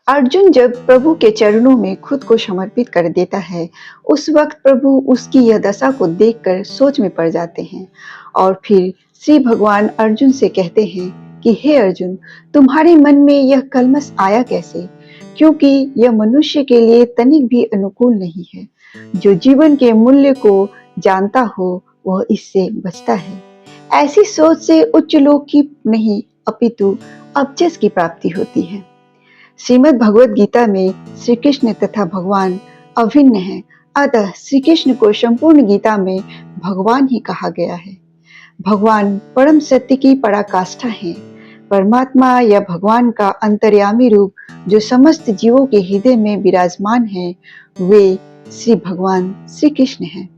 अर्जुन जब प्रभु के चरणों में खुद को समर्पित कर देता है, उस वक्त प्रभु उसकी यह दशा को देखकर सोच में पड़ जाते हैं और फिर श्री भगवान अर्जुन से कहते हैं कि हे अर्जुन, तुम्हारे मन में यह कलमश आया कैसे? क्योंकि यह मनुष्य के लिए तनिक भी अनुकूल नहीं है। जो जीवन के मूल्य को जानता हो वह इससे बचता है। ऐसी सोच से उच्च लोक की नहीं अपितु अबजस की प्राप्ति होती है। श्रीमद् भगवद गीता में श्री कृष्ण तथा भगवान अभिन्न हैं, अतः श्री कृष्ण को संपूर्ण गीता में भगवान ही कहा गया है। भगवान परम सत्य की पराकाष्ठा है। परमात्मा या भगवान का अंतर्यामी रूप जो समस्त जीवों के हृदय में विराजमान है, वे श्री भगवान श्री कृष्ण हैं।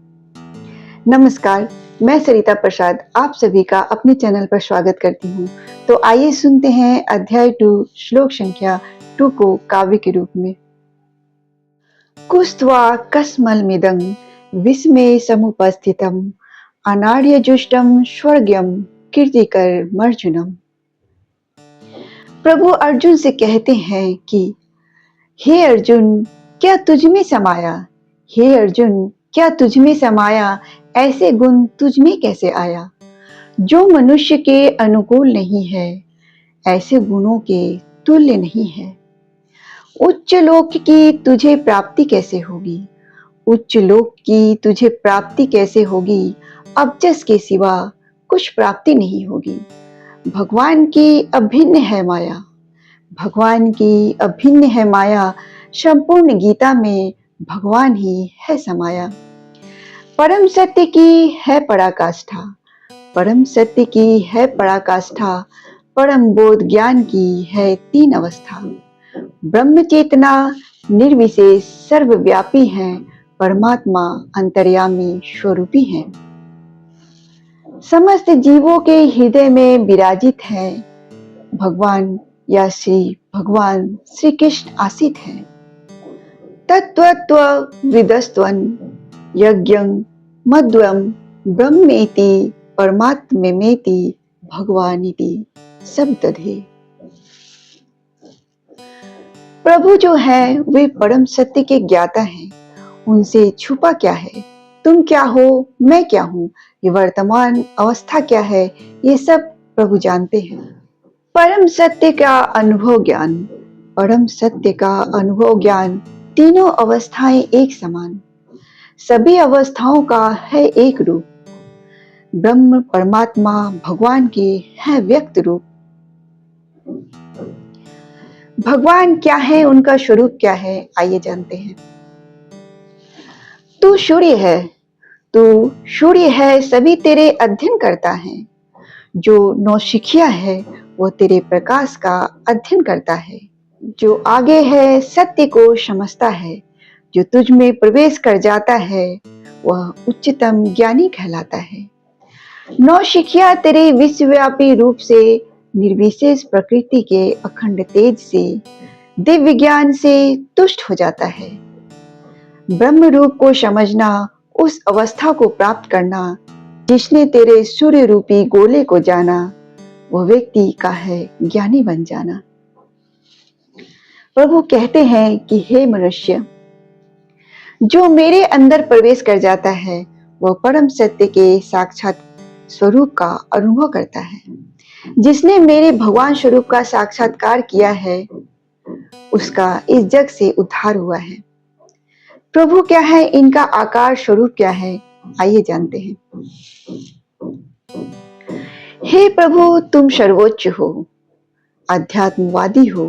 नमस्कार, मैं सरिता प्रसाद आप सभी का अपने चैनल पर स्वागत करती हूँ। तो आइए सुनते हैं अध्याय 2 श्लोक संख्या 2 को काव्य के रूप में। कुस्त्वा कस्मलमिदं विस्मय समुपस्थितम् अनार्यजुष्टं स्वर्ग्यं कीर्तिकरमर्जुनम्। प्रभु अर्जुन से कहते हैं कि हे अर्जुन, क्या तुझ में समाया? हे अर्जुन, क्या तुझ में समाया? ऐसे गुण तुझ में कैसे आया जो मनुष्य के अनुकूल नहीं है, ऐसे गुणों के तुल्य नहीं है। उच्च लोक की तुझे प्राप्ति कैसे होगी? उच्च लोक की तुझे प्राप्ति कैसे होगी? अबजस के सिवा कुछ प्राप्ति नहीं होगी। भगवान की अभिन्न है माया। भगवान की अभिन्न है माया। संपूर्ण गीता में भगवान ही है समाया। परम सत्य की है पराकाष्ठा। परम सत्य की है पराकाष्ठा। परम बोध ज्ञान की है 3 अवस्था। ब्रह्म चेतना निर्विशेष सर्वव्यापी है। परमात्मा अंतर्यामी स्वरूपी है। समस्त जीवों के हृदय में विराजित है। भगवान या श्री भगवान श्री कृष्ण आसित है। तत्त्व विदस्त्वन् यज्ञं मध्वं ब्रह्मेति परमात्मेति भगवानिति शब्दधे। प्रभु जो है वे परम सत्य के ज्ञाता हैं। उनसे छुपा क्या है? तुम क्या हो, मैं क्या हूँ, ये वर्तमान अवस्था क्या है, ये सब प्रभु जानते हैं। परम सत्य का अनुभव ज्ञान। परम सत्य का अनुभव ज्ञान। तीनों अवस्थाएं एक समान। सभी अवस्थाओं का है एक रूप। ब्रह्म परमात्मा भगवान के है व्यक्त रूप। भगवान क्या है, उनका स्वरूप क्या है, आइए जानते हैं। तू सूर्य है। तू सूर्य है, सभी तेरे अध्ययन करता है। जो नौसिखिया है वो तेरे प्रकाश का अध्ययन करता है। जो आगे है सत्य को समझता है। जो तुझ में प्रवेश कर जाता है वह उच्चतम ज्ञानी कहलाता है। नौसिखिया तेरे विश्वव्यापी रूप से, निर्विशेष प्रकृति के अखंड तेज से, दिव्य ज्ञान से तुष्ट हो जाता है। ब्रह्म रूप को समझना, उस अवस्था को प्राप्त करना जिसने तेरे सूर्य रूपी गोले को जाना, वह व्यक्ति का है ज्ञानी बन जाना। प्रभु कहते हैं कि हे मनुष्य, जो मेरे अंदर प्रवेश कर जाता है वह परम सत्य के साक्षात स्वरूप का अनुभव करता है। जिसने मेरे भगवान स्वरूप का साक्षात्कार किया है उसका इस जग से उद्धार हुआ है। प्रभु क्या है, इनका आकार स्वरूप क्या है, आइए जानते हैं। हे प्रभु, तुम सर्वोच्च हो, अध्यात्मवादी हो।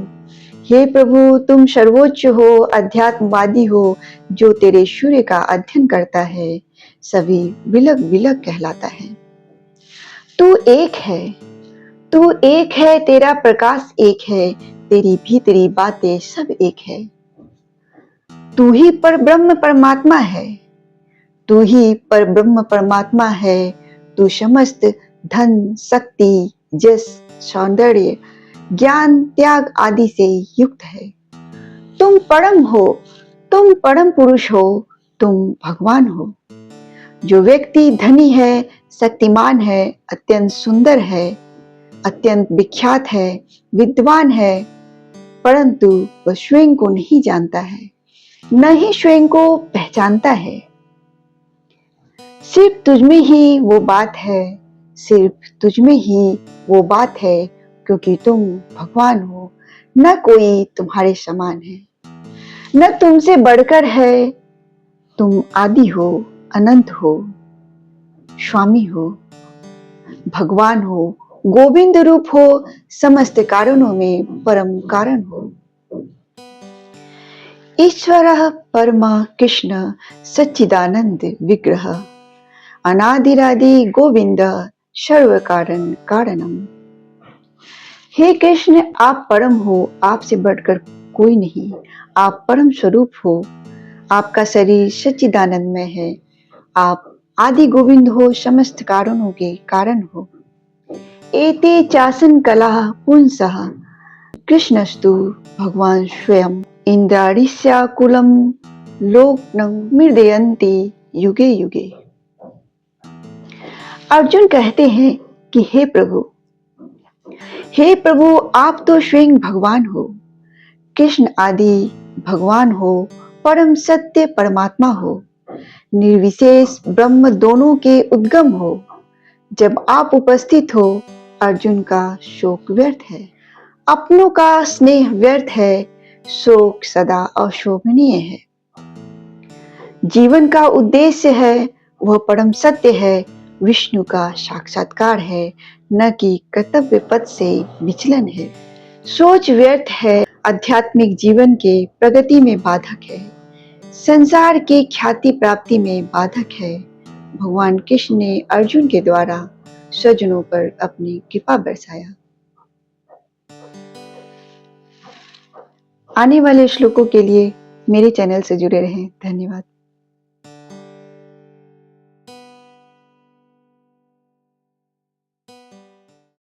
हे प्रभु, तुम सर्वोच्च हो, अध्यात्मवादी हो। जो तेरे सूर्य का अध्ययन करता है सभी विलग विलग कहलाता है। तू एक है। तू एक है, तेरा प्रकाश एक है, तेरी भीतरी बातें सब एक है। तू ही पर ब्रह्म परमात्मा है। तू ही पर ब्रह्म परमात्मा है। तू समस्त धन शक्ति जस सौंदर्य ज्ञान त्याग आदि से युक्त है। तुम परम हो, तुम परम पुरुष हो, तुम भगवान हो। जो व्यक्ति धनी है, शक्तिमान है, अत्यंत सुंदर है, अत्यंत विख्यात है, विद्वान है, परंतु वह स्वयं को नहीं जानता है, न ही स्वयं को पहचानता है। सिर्फ तुझ में ही वो बात है, सिर्फ तुझ में ही वो बात है, क्योंकि तुम भगवान हो, न कोई तुम्हारे समान है, न तुमसे बढ़कर है। तुम आदि हो, अनंत हो, स्वामी हो, भगवान हो, गोविंद रूप हो, समस्त कारणों में परम कारण हो। ईश्वरः परमा कृष्ण सच्चिदानंद विग्रह अनादिरादि गोविंद सर्व कारण कारणम। हे कृष्ण, आप परम हो, आपसे बढ़कर कोई नहीं। आप परम स्वरूप हो, आपका शरीर सच्चिदानंदमय है। आप आदि गोविंद हो, समस्त कारणों के कारण हो। एते चासन कला पुंसः कृष्णस्तु भगवान स्वयं इंद्रारिस्याकुलम लोकनं मृदयन्ति युगे युगे। अर्जुन कहते हैं कि हे प्रभु, आप तो स्वयं भगवान हो, कृष्ण आदि भगवान हो, परम सत्य परमात्मा हो, निर्विशेष ब्रह्म दोनों के उद्गम हो। जब आप उपस्थित हो, अर्जुन का शोक व्यर्थ है, अपनों का स्नेह व्यर्थ है, शोक सदा अशोभनीय है। जीवन का उद्देश्य है, वह परम सत्य है, विष्णु का साक्षात्कार है, न कि कर्तव्य पथ से विचलन है। सोच व्यर्थ है, आध्यात्मिक जीवन के प्रगति में बाधक है, संसार की ख्याति प्राप्ति में बाधक है। भगवान कृष्ण ने अर्जुन के द्वारा स्वजनों पर अपनी कृपा बरसाया। आने वाले श्लोकों के लिए मेरे चैनल से जुड़े रहें। धन्यवाद।